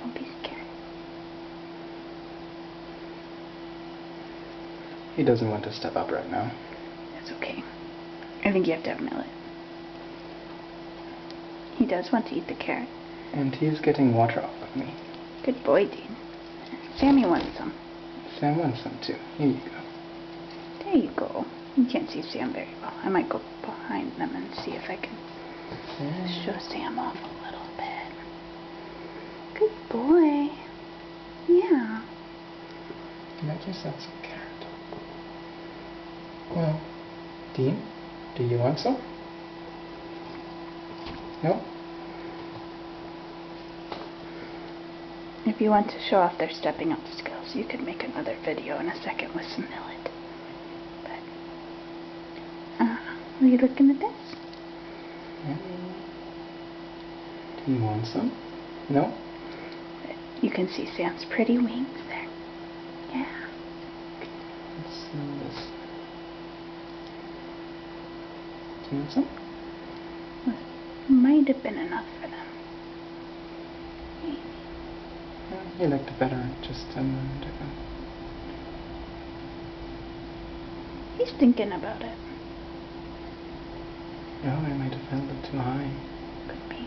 little piece of carrot. He doesn't want to step up right now. That's okay. I think you have to have millet. He does want to eat the carrot. And he's getting water off of me. Good boy, Dean. Sammy wants some. Sam wants some too. Here you go. There you go. You can't see Sam very well. I might go behind them and see if I can show Sam off a little bit. Good boy. Yeah. Make yourself some carrot. Well, Dean, do you want some? No? If you want to show off their stepping up skills, you could make another video in a second with some millet. But, are you looking at this? Yeah. Do you want some? No? You can see Sam's pretty wings there. Yeah. Let's see this. Do you want some? Well, might have been enough for them. He looked better just a moment ago. He's thinking about it. Oh, I might have held it too high. Could be.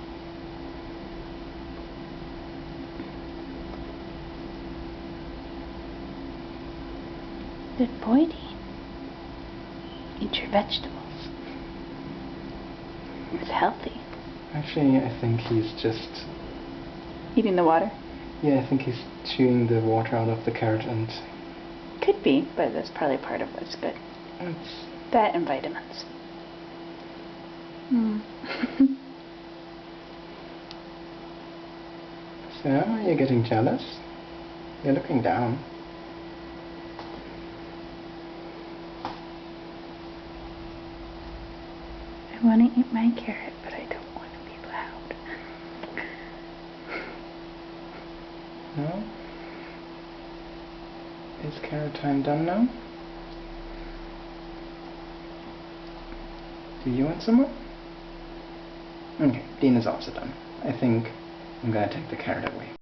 Good boy, Dean. Eat your vegetables. It's healthy. Actually, I think he's just... Eating the water? Yeah, I think he's chewing the water out of the carrot and... Could be, but that's probably part of what's good. It's... That and vitamins. So, are you getting jealous? You're looking down. I want to eat my carrot, but I don't want to be loud. No? Is carrot time done now? Do you want some more? Okay, Dean is also done. I think I'm gonna take the carrot away.